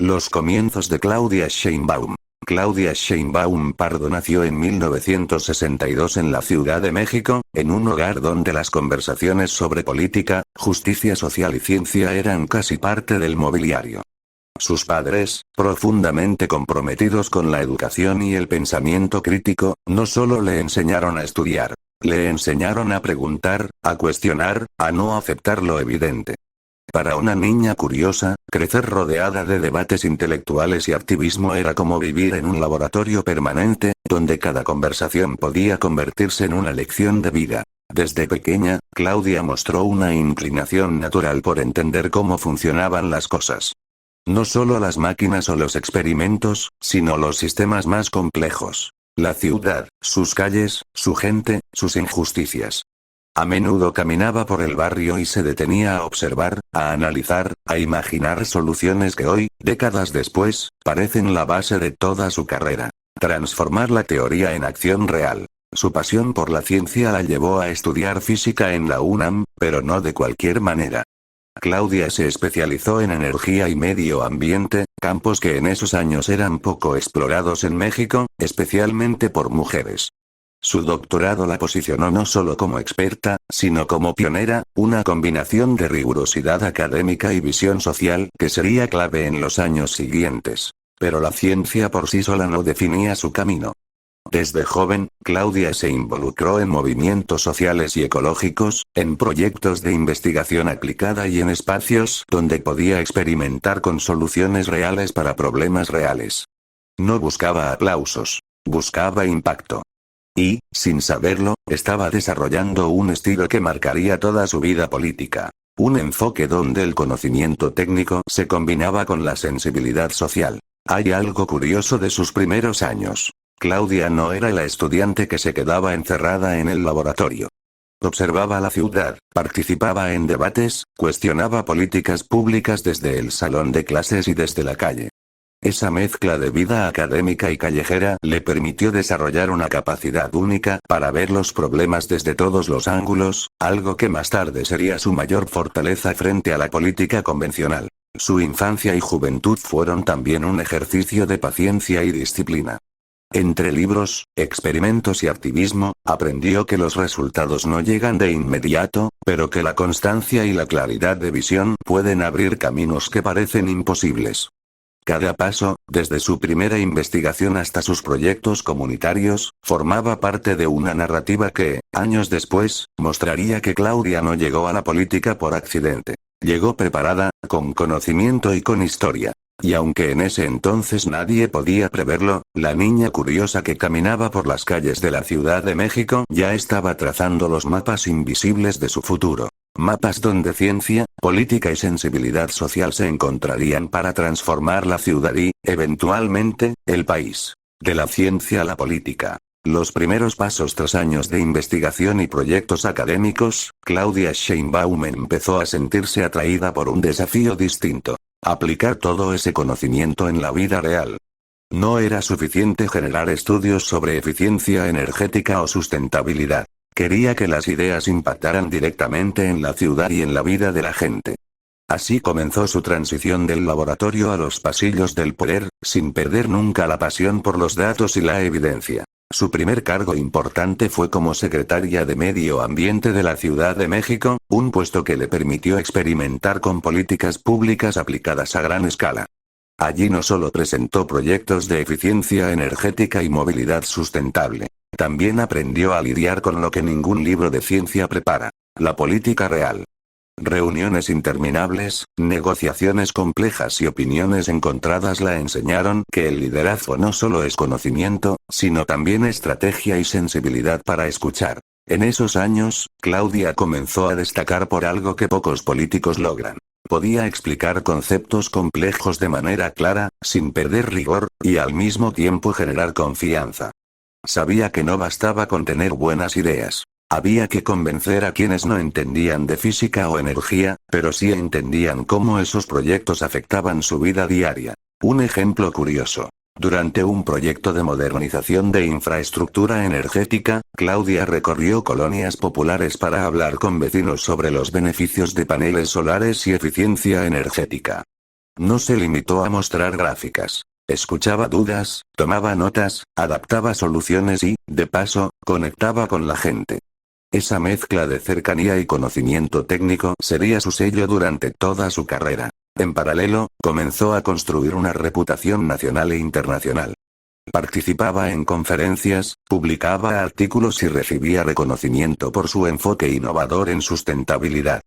Los comienzos de Claudia Sheinbaum. Claudia Sheinbaum Pardo nació en 1962 en la Ciudad de México, en un hogar donde las conversaciones sobre política, justicia social y ciencia eran casi parte del mobiliario. Sus padres, profundamente comprometidos con la educación y el pensamiento crítico, no solo le enseñaron a estudiar, le enseñaron a preguntar, a cuestionar, a no aceptar lo evidente. Para una niña curiosa, crecer rodeada de debates intelectuales y activismo era como vivir en un laboratorio permanente, donde cada conversación podía convertirse en una lección de vida. Desde pequeña, Claudia mostró una inclinación natural por entender cómo funcionaban las cosas. No solo las máquinas o los experimentos, sino los sistemas más complejos. La ciudad, sus calles, su gente, sus injusticias. A menudo caminaba por el barrio y se detenía a observar, a analizar, a imaginar soluciones que hoy, décadas después, parecen la base de toda su carrera. Transformar la teoría en acción real. Su pasión por la ciencia la llevó a estudiar física en la UNAM, pero no de cualquier manera. Claudia se especializó en energía y medio ambiente, campos que en esos años eran poco explorados en México, especialmente por mujeres. Su doctorado la posicionó no solo como experta, sino como pionera, una combinación de rigurosidad académica y visión social que sería clave en los años siguientes. Pero la ciencia por sí sola no definía su camino. Desde joven, Claudia se involucró en movimientos sociales y ecológicos, en proyectos de investigación aplicada y en espacios donde podía experimentar con soluciones reales para problemas reales. No buscaba aplausos, buscaba impacto. Y, sin saberlo, estaba desarrollando un estilo que marcaría toda su vida política. Un enfoque donde el conocimiento técnico se combinaba con la sensibilidad social. Hay algo curioso de sus primeros años. Claudia no era la estudiante que se quedaba encerrada en el laboratorio. Observaba la ciudad, participaba en debates, cuestionaba políticas públicas desde el salón de clases y desde la calle. Esa mezcla de vida académica y callejera le permitió desarrollar una capacidad única para ver los problemas desde todos los ángulos, algo que más tarde sería su mayor fortaleza frente a la política convencional. Su infancia y juventud fueron también un ejercicio de paciencia y disciplina. Entre libros, experimentos y activismo, aprendió que los resultados no llegan de inmediato, pero que la constancia y la claridad de visión pueden abrir caminos que parecen imposibles. Cada paso, desde su primera investigación hasta sus proyectos comunitarios, formaba parte de una narrativa que, años después, mostraría que Claudia no llegó a la política por accidente. Llegó preparada, con conocimiento y con historia. Y aunque en ese entonces nadie podía preverlo, la niña curiosa que caminaba por las calles de la Ciudad de México ya estaba trazando los mapas invisibles de su futuro. Mapas donde ciencia, política y sensibilidad social se encontrarían para transformar la ciudad y, eventualmente, el país. De la ciencia a la política. Los primeros pasos tras años de investigación y proyectos académicos, Claudia Sheinbaum empezó a sentirse atraída por un desafío distinto. Aplicar todo ese conocimiento en la vida real. No era suficiente generar estudios sobre eficiencia energética o sustentabilidad. Quería que las ideas impactaran directamente en la ciudad y en la vida de la gente. Así comenzó su transición del laboratorio a los pasillos del poder, sin perder nunca la pasión por los datos y la evidencia. Su primer cargo importante fue como secretaria de Medio Ambiente de la Ciudad de México, un puesto que le permitió experimentar con políticas públicas aplicadas a gran escala. Allí no solo presentó proyectos de eficiencia energética y movilidad sustentable. También aprendió a lidiar con lo que ningún libro de ciencia prepara: la política real. Reuniones interminables, negociaciones complejas y opiniones encontradas la enseñaron que el liderazgo no solo es conocimiento, sino también estrategia y sensibilidad para escuchar. En esos años, Claudia comenzó a destacar por algo que pocos políticos logran. Podía explicar conceptos complejos de manera clara, sin perder rigor, y al mismo tiempo generar confianza. Sabía que no bastaba con tener buenas ideas. Había que convencer a quienes no entendían de física o energía, pero sí entendían cómo esos proyectos afectaban su vida diaria. Un ejemplo curioso. Durante un proyecto de modernización de infraestructura energética, Claudia recorrió colonias populares para hablar con vecinos sobre los beneficios de paneles solares y eficiencia energética. No se limitó a mostrar gráficas. Escuchaba dudas, tomaba notas, adaptaba soluciones y, de paso, conectaba con la gente. Esa mezcla de cercanía y conocimiento técnico sería su sello durante toda su carrera. En paralelo, comenzó a construir una reputación nacional e internacional. Participaba en conferencias, publicaba artículos y recibía reconocimiento por su enfoque innovador en sustentabilidad.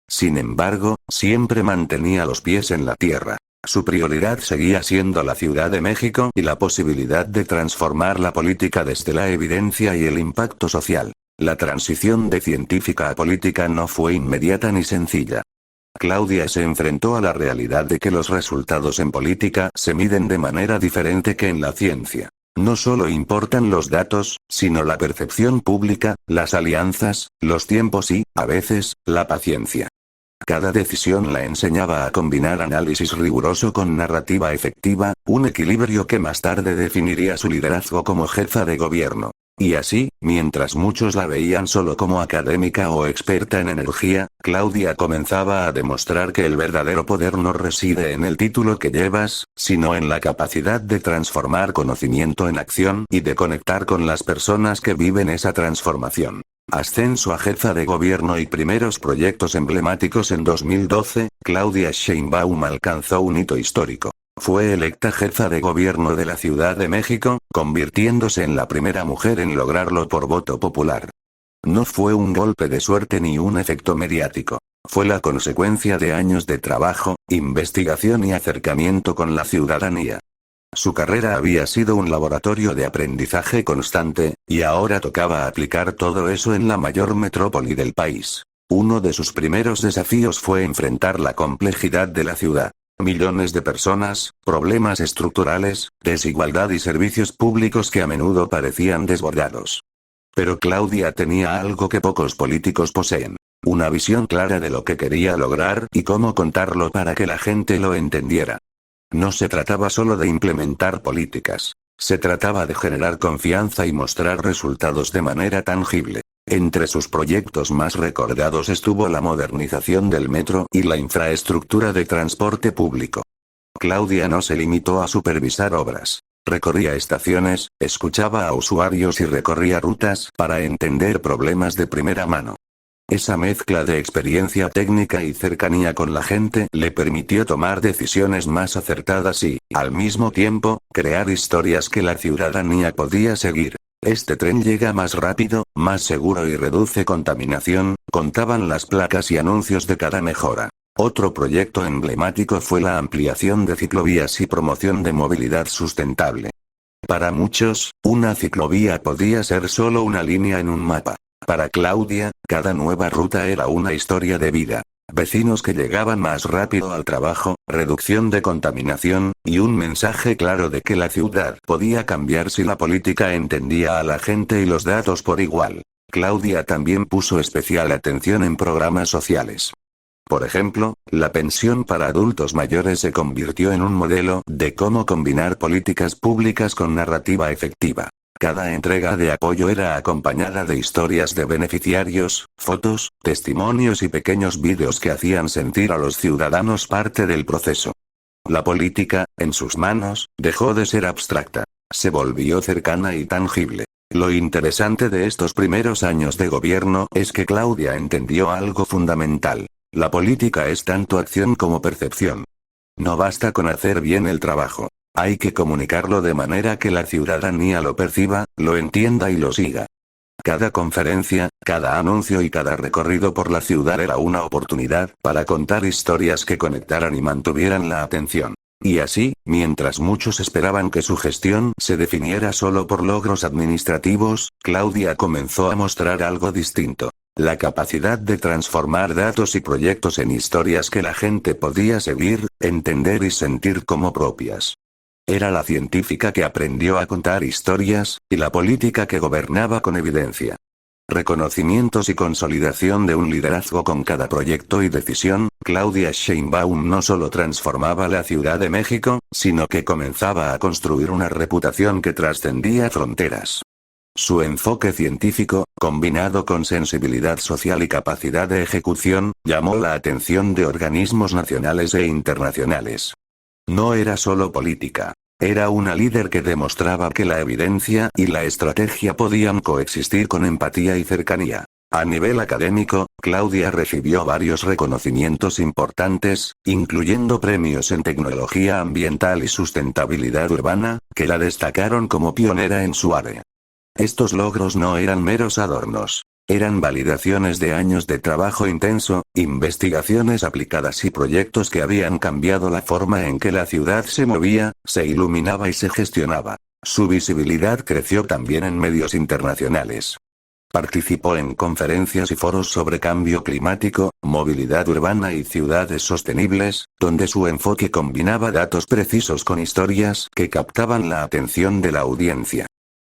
Sin embargo, siempre mantenía los pies en la tierra. Su prioridad seguía siendo la Ciudad de México y la posibilidad de transformar la política desde la evidencia y el impacto social. La transición de científica a política no fue inmediata ni sencilla. Claudia se enfrentó a la realidad de que los resultados en política se miden de manera diferente que en la ciencia. No solo importan los datos, sino la percepción pública, las alianzas, los tiempos y, a veces, la paciencia. Cada decisión la enseñaba a combinar análisis riguroso con narrativa efectiva, un equilibrio que más tarde definiría su liderazgo como jefa de gobierno. Y así, mientras muchos la veían solo como académica o experta en energía, Claudia comenzaba a demostrar que el verdadero poder no reside en el título que llevas, sino en la capacidad de transformar conocimiento en acción y de conectar con las personas que viven esa transformación. Ascenso a jefa de gobierno y primeros proyectos emblemáticos. En 2012, Claudia Sheinbaum alcanzó un hito histórico. Fue electa jefa de gobierno de la Ciudad de México, convirtiéndose en la primera mujer en lograrlo por voto popular. No fue un golpe de suerte ni un efecto mediático. Fue la consecuencia de años de trabajo, investigación y acercamiento con la ciudadanía. Su carrera había sido un laboratorio de aprendizaje constante, y ahora tocaba aplicar todo eso en la mayor metrópoli del país. Uno de sus primeros desafíos fue enfrentar la complejidad de la ciudad. Millones de personas, problemas estructurales, desigualdad y servicios públicos que a menudo parecían desbordados. Pero Claudia tenía algo que pocos políticos poseen. Una visión clara de lo que quería lograr y cómo contarlo para que la gente lo entendiera. No se trataba solo de implementar políticas. Se trataba de generar confianza y mostrar resultados de manera tangible. Entre sus proyectos más recordados estuvo la modernización del metro y la infraestructura de transporte público. Claudia no se limitó a supervisar obras. Recorría estaciones, escuchaba a usuarios y recorría rutas para entender problemas de primera mano. Esa mezcla de experiencia técnica y cercanía con la gente le permitió tomar decisiones más acertadas y, al mismo tiempo, crear historias que la ciudadanía podía seguir. Este tren llega más rápido, más seguro y reduce contaminación, contaban las placas y anuncios de cada mejora. Otro proyecto emblemático fue la ampliación de ciclovías y promoción de movilidad sustentable. Para muchos, una ciclovía podía ser solo una línea en un mapa. Para Claudia, cada nueva ruta era una historia de vida. Vecinos que llegaban más rápido al trabajo, reducción de contaminación, y un mensaje claro de que la ciudad podía cambiar si la política entendía a la gente y los datos por igual. Claudia también puso especial atención en programas sociales. Por ejemplo, la pensión para adultos mayores se convirtió en un modelo de cómo combinar políticas públicas con narrativa efectiva. Cada entrega de apoyo era acompañada de historias de beneficiarios, fotos, testimonios y pequeños vídeos que hacían sentir a los ciudadanos parte del proceso. La política, en sus manos, dejó de ser abstracta. Se volvió cercana y tangible. Lo interesante de estos primeros años de gobierno es que Claudia entendió algo fundamental. La política es tanto acción como percepción. No basta con hacer bien el trabajo. Hay que comunicarlo de manera que la ciudadanía lo perciba, lo entienda y lo siga. Cada conferencia, cada anuncio y cada recorrido por la ciudad era una oportunidad para contar historias que conectaran y mantuvieran la atención. Y así, mientras muchos esperaban que su gestión se definiera solo por logros administrativos, Claudia comenzó a mostrar algo distinto. La capacidad de transformar datos y proyectos en historias que la gente podía seguir, entender y sentir como propias. Era la científica que aprendió a contar historias, y la política que gobernaba con evidencia. Reconocimientos y consolidación de un liderazgo con cada proyecto y decisión. Claudia Sheinbaum no solo transformaba la Ciudad de México, sino que comenzaba a construir una reputación que trascendía fronteras. Su enfoque científico, combinado con sensibilidad social y capacidad de ejecución, llamó la atención de organismos nacionales e internacionales. No era solo política. Era una líder que demostraba que la evidencia y la estrategia podían coexistir con empatía y cercanía. A nivel académico, Claudia recibió varios reconocimientos importantes, incluyendo premios en tecnología ambiental y sustentabilidad urbana, que la destacaron como pionera en su área. Estos logros no eran meros adornos. Eran validaciones de años de trabajo intenso, investigaciones aplicadas y proyectos que habían cambiado la forma en que la ciudad se movía, se iluminaba y se gestionaba. Su visibilidad creció también en medios internacionales. Participó en conferencias y foros sobre cambio climático, movilidad urbana y ciudades sostenibles, donde su enfoque combinaba datos precisos con historias que captaban la atención de la audiencia.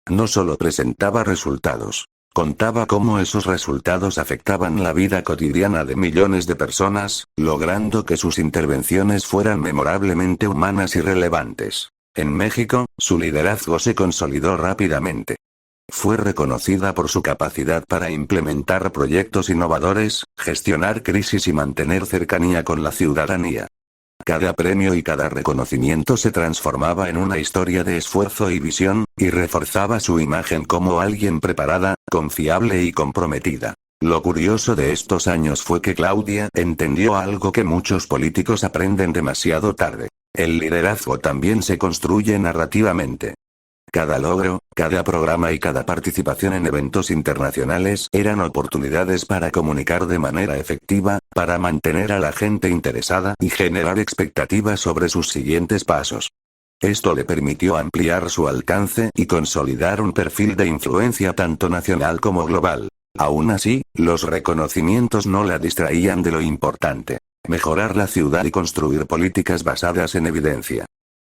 No solo presentaba resultados. Contaba cómo esos resultados afectaban la vida cotidiana de millones de personas, logrando que sus intervenciones fueran memorablemente humanas y relevantes. En México, su liderazgo se consolidó rápidamente. Fue reconocida por su capacidad para implementar proyectos innovadores, gestionar crisis y mantener cercanía con la ciudadanía. Cada premio y cada reconocimiento se transformaba en una historia de esfuerzo y visión, y reforzaba su imagen como alguien preparada, confiable y comprometida. Lo curioso de estos años fue que Claudia entendió algo que muchos políticos aprenden demasiado tarde. El liderazgo también se construye narrativamente. Cada logro, cada programa y cada participación en eventos internacionales eran oportunidades para comunicar de manera efectiva, para mantener a la gente interesada y generar expectativas sobre sus siguientes pasos. Esto le permitió ampliar su alcance y consolidar un perfil de influencia tanto nacional como global. Aún así, los reconocimientos no la distraían de lo importante: mejorar la ciudad y construir políticas basadas en evidencia.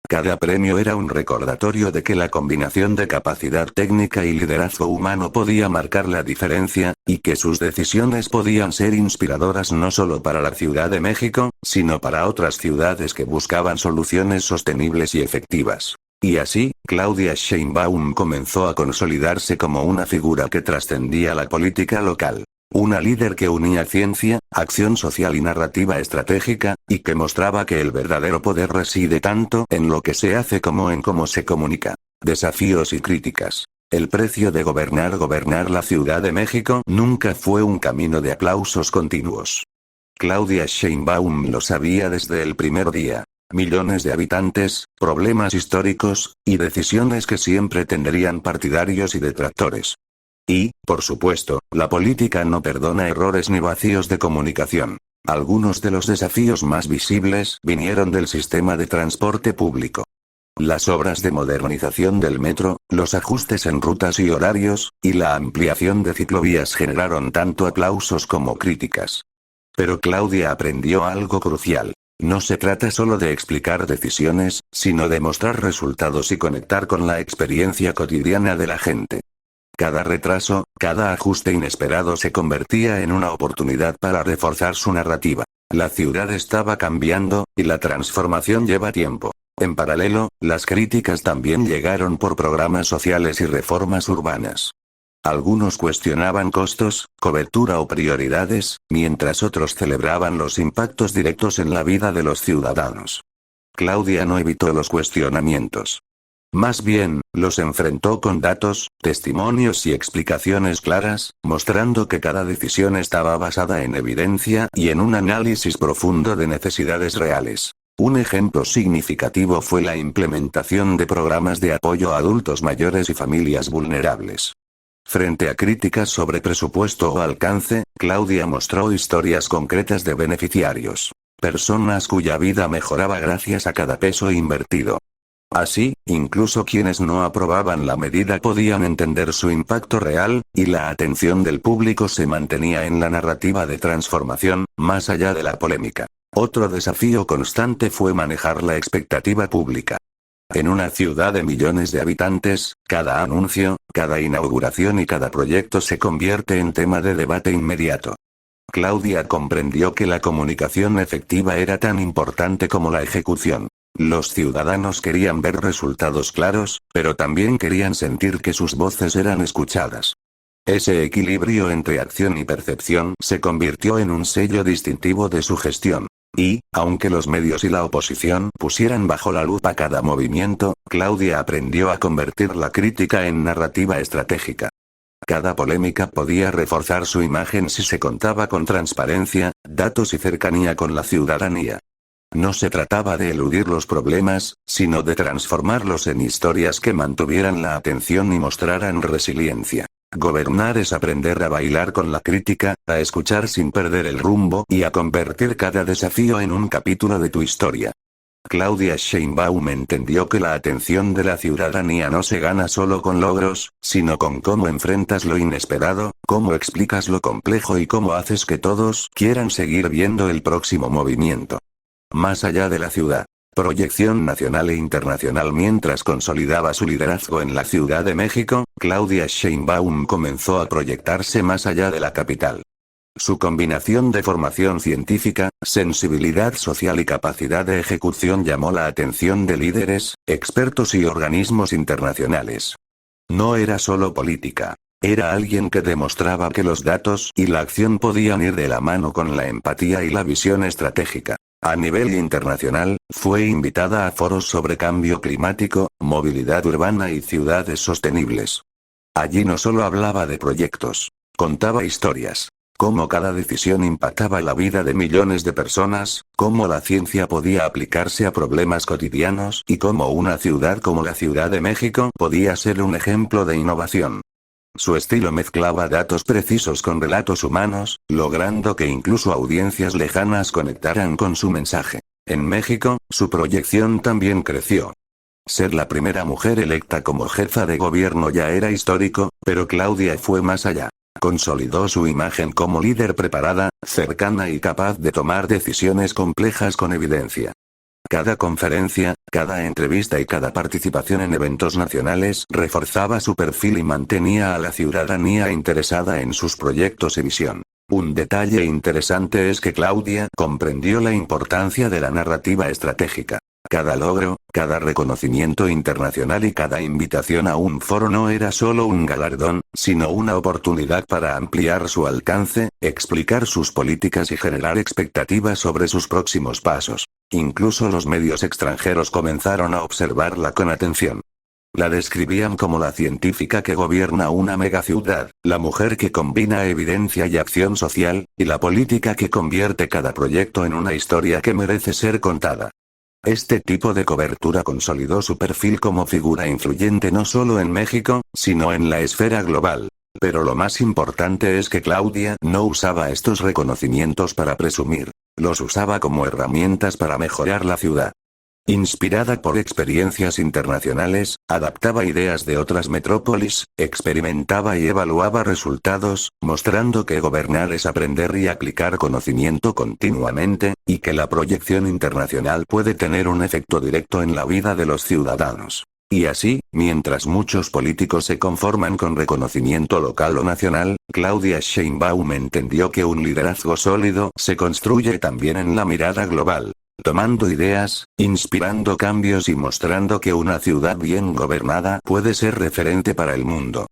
Cada premio era un recordatorio de que la combinación de capacidad técnica y liderazgo humano podía marcar la diferencia, y que sus decisiones podían ser inspiradoras no solo para la Ciudad de México, sino para otras ciudades que buscaban soluciones sostenibles y efectivas. Y así, Claudia Sheinbaum comenzó a consolidarse como una figura que trascendía la política local. Una líder que unía ciencia, acción social y narrativa estratégica, y que mostraba que el verdadero poder reside tanto en lo que se hace como en cómo se comunica. Desafíos y críticas. El precio de gobernar la Ciudad de México nunca fue un camino de aplausos continuos. Claudia Sheinbaum lo sabía desde el primer día. Millones de habitantes, problemas históricos, y decisiones que siempre tendrían partidarios y detractores. Y, por supuesto, la política no perdona errores ni vacíos de comunicación. Algunos de los desafíos más visibles vinieron del sistema de transporte público. Las obras de modernización del metro, los ajustes en rutas y horarios, y la ampliación de ciclovías generaron tanto aplausos como críticas. Pero Claudia aprendió algo crucial. No se trata solo de explicar decisiones, sino de mostrar resultados y conectar con la experiencia cotidiana de la gente. Cada retraso, cada ajuste inesperado se convertía en una oportunidad para reforzar su narrativa. La ciudad estaba cambiando, y la transformación lleva tiempo. En paralelo, las críticas también llegaron por programas sociales y reformas urbanas. Algunos cuestionaban costos, cobertura o prioridades, mientras otros celebraban los impactos directos en la vida de los ciudadanos. Claudia no evitó los cuestionamientos. Más bien, los enfrentó con datos, testimonios y explicaciones claras, mostrando que cada decisión estaba basada en evidencia y en un análisis profundo de necesidades reales. Un ejemplo significativo fue la implementación de programas de apoyo a adultos mayores y familias vulnerables. Frente a críticas sobre presupuesto o alcance, Claudia mostró historias concretas de beneficiarios. Personas cuya vida mejoraba gracias a cada peso invertido. Así, incluso quienes no aprobaban la medida podían entender su impacto real, y la atención del público se mantenía en la narrativa de transformación, más allá de la polémica. Otro desafío constante fue manejar la expectativa pública. En una ciudad de millones de habitantes, cada anuncio, cada inauguración y cada proyecto se convierte en tema de debate inmediato. Claudia comprendió que la comunicación efectiva era tan importante como la ejecución. Los ciudadanos querían ver resultados claros, pero también querían sentir que sus voces eran escuchadas. Ese equilibrio entre acción y percepción se convirtió en un sello distintivo de su gestión. Y, aunque los medios y la oposición pusieran bajo la lupa cada movimiento, Claudia aprendió a convertir la crítica en narrativa estratégica. Cada polémica podía reforzar su imagen si se contaba con transparencia, datos y cercanía con la ciudadanía. No se trataba de eludir los problemas, sino de transformarlos en historias que mantuvieran la atención y mostraran resiliencia. Gobernar es aprender a bailar con la crítica, a escuchar sin perder el rumbo y a convertir cada desafío en un capítulo de tu historia. Claudia Sheinbaum entendió que la atención de la ciudadanía no se gana solo con logros, sino con cómo enfrentas lo inesperado, cómo explicas lo complejo y cómo haces que todos quieran seguir viendo el próximo movimiento. Más allá de la ciudad. Proyección nacional e internacional. Mientras consolidaba su liderazgo en la Ciudad de México, Claudia Sheinbaum comenzó a proyectarse más allá de la capital. Su combinación de formación científica, sensibilidad social y capacidad de ejecución llamó la atención de líderes, expertos y organismos internacionales. No era solo política. Era alguien que demostraba que los datos y la acción podían ir de la mano con la empatía y la visión estratégica. A nivel internacional, fue invitada a foros sobre cambio climático, movilidad urbana y ciudades sostenibles. Allí no solo hablaba de proyectos, contaba historias. Cómo cada decisión impactaba la vida de millones de personas, cómo la ciencia podía aplicarse a problemas cotidianos y cómo una ciudad como la Ciudad de México podía ser un ejemplo de innovación. Su estilo mezclaba datos precisos con relatos humanos, logrando que incluso audiencias lejanas conectaran con su mensaje. En México, su proyección también creció. Ser la primera mujer electa como jefa de gobierno ya era histórico, pero Claudia fue más allá. Consolidó su imagen como líder preparada, cercana y capaz de tomar decisiones complejas con evidencia. Cada conferencia, cada entrevista y cada participación en eventos nacionales reforzaba su perfil y mantenía a la ciudadanía interesada en sus proyectos y visión. Un detalle interesante es que Claudia comprendió la importancia de la narrativa estratégica. Cada logro, cada reconocimiento internacional y cada invitación a un foro no era solo un galardón, sino una oportunidad para ampliar su alcance, explicar sus políticas y generar expectativas sobre sus próximos pasos. Incluso los medios extranjeros comenzaron a observarla con atención. La describían como la científica que gobierna una megaciudad, la mujer que combina evidencia y acción social, y la política que convierte cada proyecto en una historia que merece ser contada. Este tipo de cobertura consolidó su perfil como figura influyente no solo en México, sino en la esfera global. Pero lo más importante es que Claudia no usaba estos reconocimientos para presumir, los usaba como herramientas para mejorar la ciudad. Inspirada por experiencias internacionales, adaptaba ideas de otras metrópolis, experimentaba y evaluaba resultados, mostrando que gobernar es aprender y aplicar conocimiento continuamente, y que la proyección internacional puede tener un efecto directo en la vida de los ciudadanos. Y así, mientras muchos políticos se conforman con reconocimiento local o nacional, Claudia Sheinbaum entendió que un liderazgo sólido se construye también en la mirada global. Tomando ideas, inspirando cambios y mostrando que una ciudad bien gobernada puede ser referente para el mundo.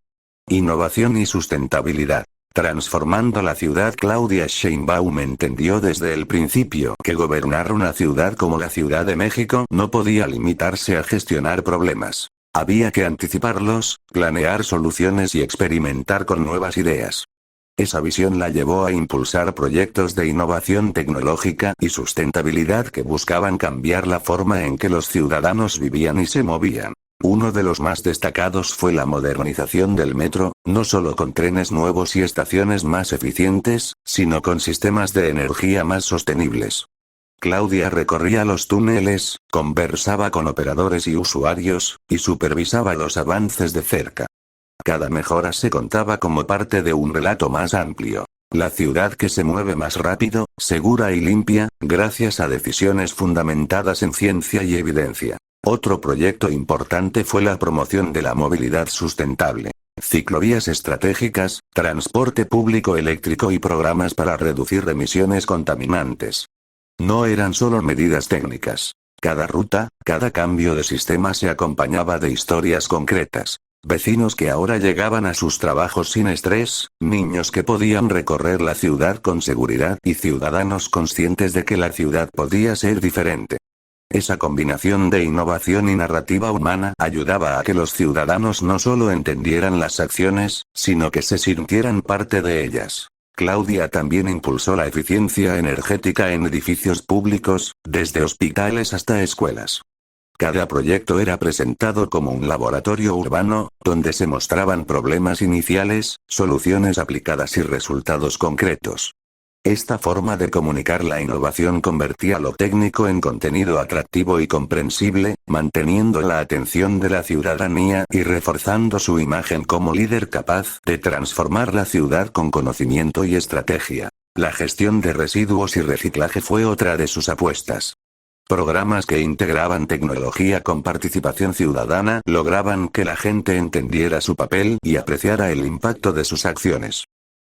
Innovación y sustentabilidad. Transformando la ciudad. Claudia Sheinbaum entendió desde el principio que gobernar una ciudad como la Ciudad de México no podía limitarse a gestionar problemas. Había que anticiparlos, planear soluciones y experimentar con nuevas ideas. Esa visión la llevó a impulsar proyectos de innovación tecnológica y sustentabilidad que buscaban cambiar la forma en que los ciudadanos vivían y se movían. Uno de los más destacados fue la modernización del metro, no solo con trenes nuevos y estaciones más eficientes, sino con sistemas de energía más sostenibles. Claudia recorría los túneles, conversaba con operadores y usuarios, y supervisaba los avances de cerca. Cada mejora se contaba como parte de un relato más amplio. La ciudad que se mueve más rápido, segura y limpia, gracias a decisiones fundamentadas en ciencia y evidencia. Otro proyecto importante fue la promoción de la movilidad sustentable. Ciclovías estratégicas, transporte público eléctrico y programas para reducir emisiones contaminantes. No eran solo medidas técnicas. Cada ruta, cada cambio de sistema se acompañaba de historias concretas. vecinos que ahora llegaban a sus trabajos sin estrés, niños que podían recorrer la ciudad con seguridad y ciudadanos conscientes de que la ciudad podía ser diferente. Esa combinación de innovación y narrativa humana ayudaba a que los ciudadanos no solo entendieran las acciones, sino que se sintieran parte de ellas. Claudia también impulsó la eficiencia energética en edificios públicos, desde hospitales hasta escuelas. Cada proyecto era presentado como un laboratorio urbano, donde se mostraban problemas iniciales, soluciones aplicadas y resultados concretos. Esta forma de comunicar la innovación convertía lo técnico en contenido atractivo y comprensible, manteniendo la atención de la ciudadanía y reforzando su imagen como líder capaz de transformar la ciudad con conocimiento y estrategia. La gestión de residuos y reciclaje fue otra de sus apuestas. Programas que integraban tecnología con participación ciudadana lograban que la gente entendiera su papel y apreciara el impacto de sus acciones.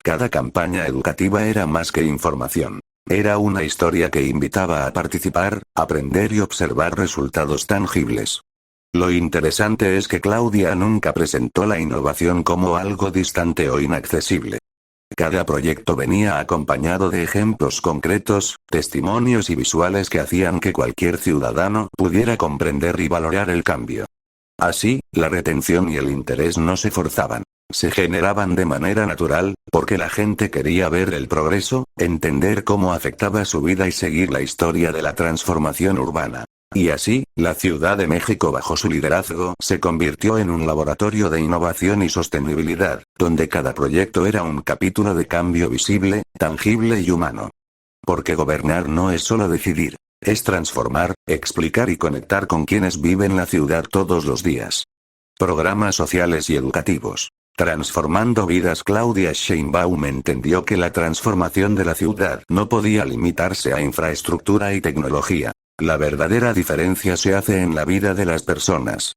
Cada campaña educativa era más que información. Era una historia que invitaba a participar, aprender y observar resultados tangibles. Lo interesante es que Claudia nunca presentó la innovación como algo distante o inaccesible. Cada proyecto venía acompañado de ejemplos concretos, testimonios y visuales que hacían que cualquier ciudadano pudiera comprender y valorar el cambio. Así, la retención y el interés no se forzaban. Se generaban de manera natural, porque la gente quería ver el progreso, entender cómo afectaba su vida y seguir la historia de la transformación urbana. Y así, la Ciudad de México bajo su liderazgo se convirtió en un laboratorio de innovación y sostenibilidad, donde cada proyecto era un capítulo de cambio visible, tangible y humano. Porque gobernar no es solo decidir, es transformar, explicar y conectar con quienes viven la ciudad todos los días. Programas sociales y educativos. Transformando vidas. Claudia Sheinbaum entendió que la transformación de la ciudad no podía limitarse a infraestructura y tecnología. La verdadera diferencia se hace en la vida de las personas.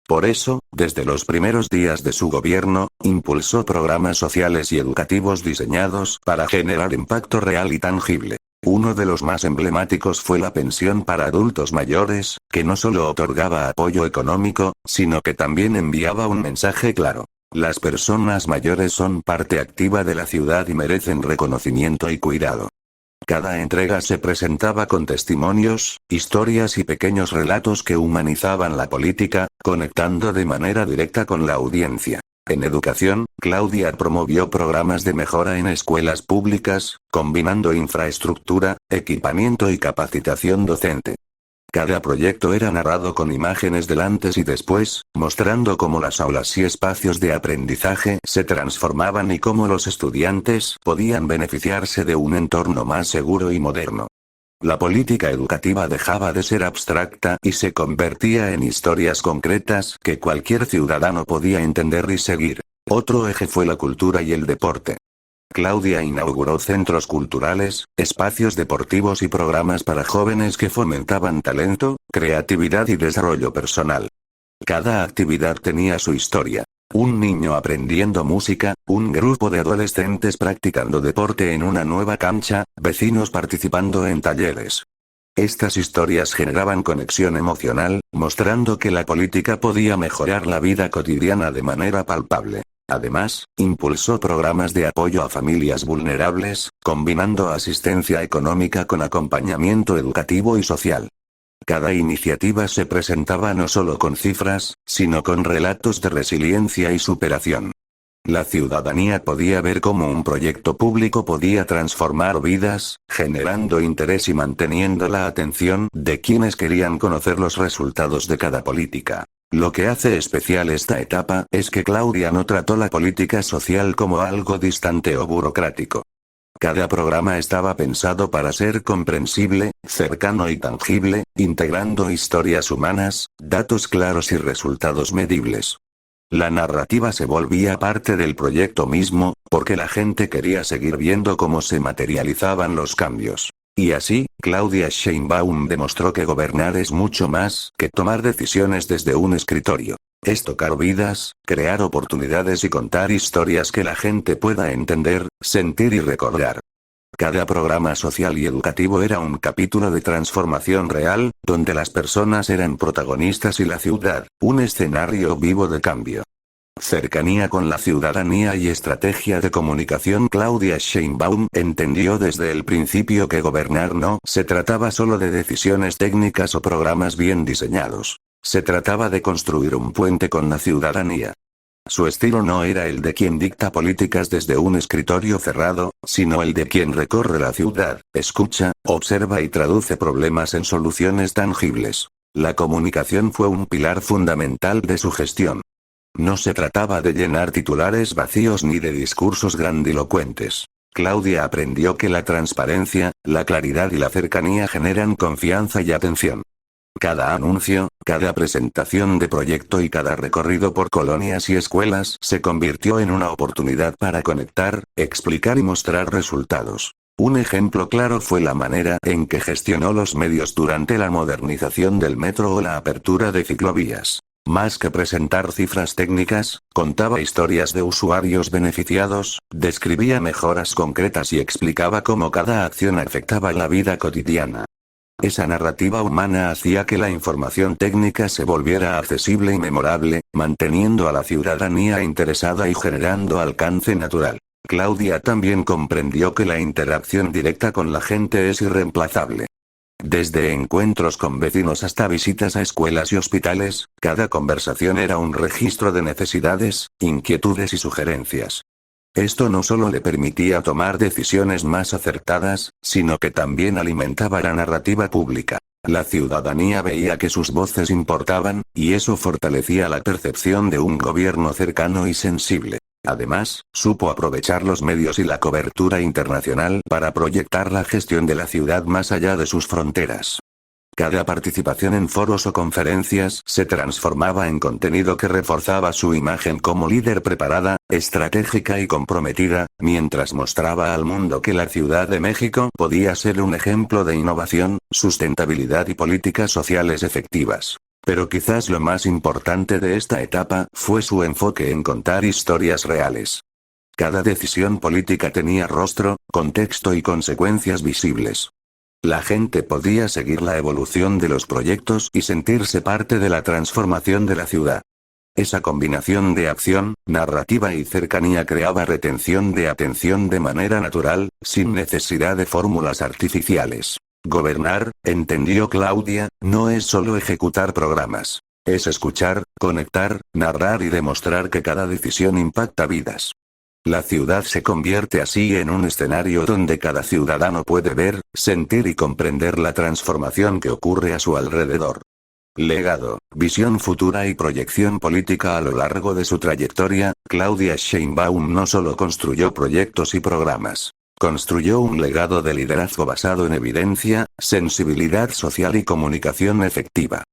Por eso, desde los primeros días de su gobierno, impulsó programas sociales y educativos diseñados para generar impacto real y tangible. Uno de los más emblemáticos fue la pensión para adultos mayores, que no solo otorgaba apoyo económico, sino que también enviaba un mensaje claro. Las personas mayores son parte activa de la ciudad y merecen reconocimiento y cuidado. Cada entrega se presentaba con testimonios, historias y pequeños relatos que humanizaban la política, conectando de manera directa con la audiencia. En educación, Claudia promovió programas de mejora en escuelas públicas, combinando infraestructura, equipamiento y capacitación docente. Cada proyecto era narrado con imágenes del antes y después, mostrando cómo las aulas y espacios de aprendizaje se transformaban y cómo los estudiantes podían beneficiarse de un entorno más seguro y moderno. La política educativa dejaba de ser abstracta y se convertía en historias concretas que cualquier ciudadano podía entender y seguir. Otro eje fue la cultura y el deporte. Claudia inauguró centros culturales, espacios deportivos y programas para jóvenes que fomentaban talento, creatividad y desarrollo personal. Cada actividad tenía su historia. Un niño aprendiendo música, un grupo de adolescentes practicando deporte en una nueva cancha, vecinos participando en talleres. Estas historias generaban conexión emocional, mostrando que la política podía mejorar la vida cotidiana de manera palpable. Además, impulsó programas de apoyo a familias vulnerables, combinando asistencia económica con acompañamiento educativo y social. Cada iniciativa se presentaba no solo con cifras, sino con relatos de resiliencia y superación. La ciudadanía podía ver cómo un proyecto público podía transformar vidas, generando interés y manteniendo la atención de quienes querían conocer los resultados de cada política. Lo que hace especial esta etapa es que Claudia no trató la política social como algo distante o burocrático. Cada programa estaba pensado para ser comprensible, cercano y tangible, integrando historias humanas, datos claros y resultados medibles. La narrativa se volvía parte del proyecto mismo, porque la gente quería seguir viendo cómo se materializaban los cambios. Y así, Claudia Sheinbaum demostró que gobernar es mucho más que tomar decisiones desde un escritorio. Es tocar vidas, crear oportunidades y contar historias que la gente pueda entender, sentir y recordar. Cada programa social y educativo era un capítulo de transformación real, donde las personas eran protagonistas y la ciudad, un escenario vivo de cambio. Cercanía con la ciudadanía y estrategia de comunicación. Claudia Sheinbaum entendió desde el principio que gobernar no se trataba solo de decisiones técnicas o programas bien diseñados. Se trataba de construir un puente con la ciudadanía. Su estilo no era el de quien dicta políticas desde un escritorio cerrado, sino el de quien recorre la ciudad, escucha, observa y traduce problemas en soluciones tangibles. La comunicación fue un pilar fundamental de su gestión. No se trataba de llenar titulares vacíos ni de discursos grandilocuentes. Claudia aprendió que la transparencia, la claridad y la cercanía generan confianza y atención. Cada anuncio, cada presentación de proyecto y cada recorrido por colonias y escuelas se convirtió en una oportunidad para conectar, explicar y mostrar resultados. Un ejemplo claro fue la manera en que gestionó los medios durante la modernización del metro o la apertura de ciclovías. Más que presentar cifras técnicas, contaba historias de usuarios beneficiados, describía mejoras concretas y explicaba cómo cada acción afectaba la vida cotidiana. Esa narrativa humana hacía que la información técnica se volviera accesible y memorable, manteniendo a la ciudadanía interesada y generando alcance natural. Claudia también comprendió que la interacción directa con la gente es irreemplazable. Desde encuentros con vecinos hasta visitas a escuelas y hospitales, cada conversación era un registro de necesidades, inquietudes y sugerencias. Esto no solo le permitía tomar decisiones más acertadas, sino que también alimentaba la narrativa pública. La ciudadanía veía que sus voces importaban, y eso fortalecía la percepción de un gobierno cercano y sensible. Además, supo aprovechar los medios y la cobertura internacional para proyectar la gestión de la ciudad más allá de sus fronteras. Cada participación en foros o conferencias se transformaba en contenido que reforzaba su imagen como líder preparada, estratégica y comprometida, mientras mostraba al mundo que la Ciudad de México podía ser un ejemplo de innovación, sustentabilidad y políticas sociales efectivas. Pero quizás lo más importante de esta etapa fue su enfoque en contar historias reales. Cada decisión política tenía rostro, contexto y consecuencias visibles. La gente podía seguir la evolución de los proyectos y sentirse parte de la transformación de la ciudad. Esa combinación de acción, narrativa y cercanía creaba retención de atención de manera natural, sin necesidad de fórmulas artificiales. Gobernar, entendió Claudia, no es solo ejecutar programas. Es escuchar, conectar, narrar y demostrar que cada decisión impacta vidas. La ciudad se convierte así en un escenario donde cada ciudadano puede ver, sentir y comprender la transformación que ocurre a su alrededor. Legado, visión futura y proyección política. A lo largo de su trayectoria, Claudia Sheinbaum no solo construyó proyectos y programas. Construyó un legado de liderazgo basado en evidencia, sensibilidad social y comunicación efectiva.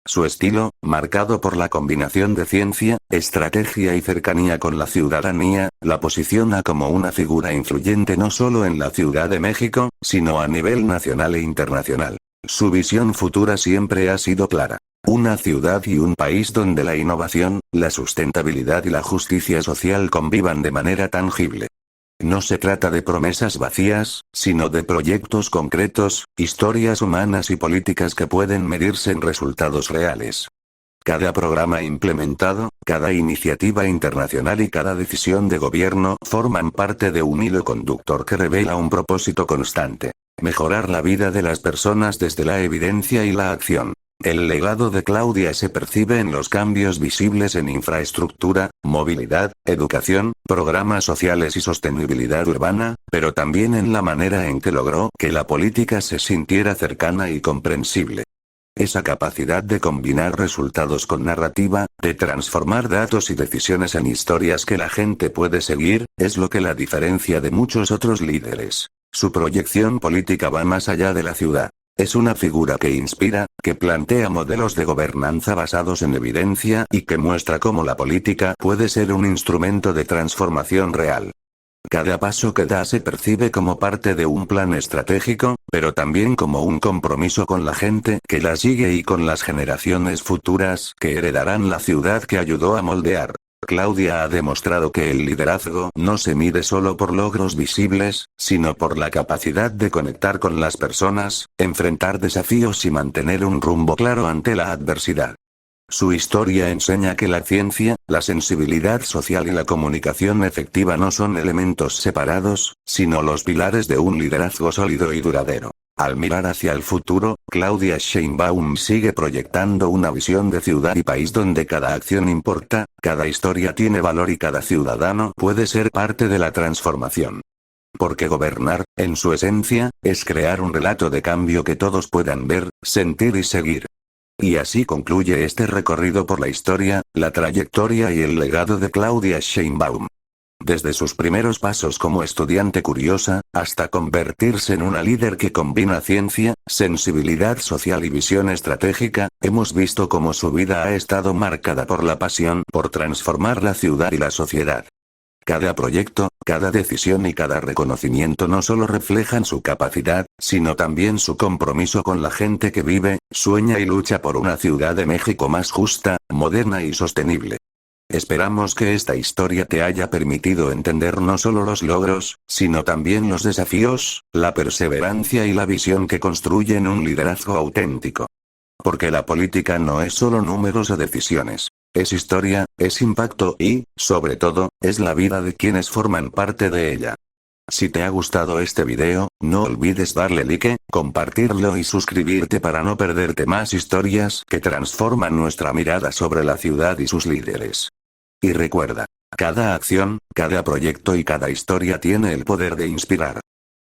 Su estilo, marcado por la combinación de ciencia, estrategia y cercanía con la ciudadanía, la posiciona como una figura influyente no solo en la Ciudad de México, sino a nivel nacional e internacional. Su visión futura siempre ha sido clara. Una ciudad y un país donde la innovación, la sustentabilidad y la justicia social convivan de manera tangible. No se trata de promesas vacías, sino de proyectos concretos, historias humanas y políticas que pueden medirse en resultados reales. Cada programa implementado, cada iniciativa internacional y cada decisión de gobierno forman parte de un hilo conductor que revela un propósito constante: mejorar la vida de las personas desde la evidencia y la acción. El legado de Claudia se percibe en los cambios visibles en infraestructura, movilidad, educación, programas sociales y sostenibilidad urbana, pero también en la manera en que logró que la política se sintiera cercana y comprensible. Esa capacidad de combinar resultados con narrativa, de transformar datos y decisiones en historias que la gente puede seguir, es lo que la diferencia de muchos otros líderes. Su proyección política va más allá de la ciudad. Es una figura que inspira, que plantea modelos de gobernanza basados en evidencia y que muestra cómo la política puede ser un instrumento de transformación real. Cada paso que da se percibe como parte de un plan estratégico, pero también como un compromiso con la gente que la sigue y con las generaciones futuras que heredarán la ciudad que ayudó a moldear. Claudia ha demostrado que el liderazgo no se mide solo por logros visibles, sino por la capacidad de conectar con las personas, enfrentar desafíos y mantener un rumbo claro ante la adversidad. Su historia enseña que la ciencia, la sensibilidad social y la comunicación efectiva no son elementos separados, sino los pilares de un liderazgo sólido y duradero. Al mirar hacia el futuro, Claudia Sheinbaum sigue proyectando una visión de ciudad y país donde cada acción importa, cada historia tiene valor y cada ciudadano puede ser parte de la transformación. Porque gobernar, en su esencia, es crear un relato de cambio que todos puedan ver, sentir y seguir. Y así concluye este recorrido por la historia, la trayectoria y el legado de Claudia Sheinbaum. Desde sus primeros pasos como estudiante curiosa, hasta convertirse en una líder que combina ciencia, sensibilidad social y visión estratégica, hemos visto cómo su vida ha estado marcada por la pasión por transformar la ciudad y la sociedad. Cada proyecto, cada decisión y cada reconocimiento no solo reflejan su capacidad, sino también su compromiso con la gente que vive, sueña y lucha por una Ciudad de México más justa, moderna y sostenible. Esperamos que esta historia te haya permitido entender no solo los logros, sino también los desafíos, la perseverancia y la visión que construyen un liderazgo auténtico. Porque la política no es solo números o decisiones. Es historia, es impacto y, sobre todo, es la vida de quienes forman parte de ella. Si te ha gustado este video, no olvides darle like, compartirlo y suscribirte para no perderte más historias que transforman nuestra mirada sobre la ciudad y sus líderes. Y recuerda, cada acción, cada proyecto y cada historia tiene el poder de inspirar.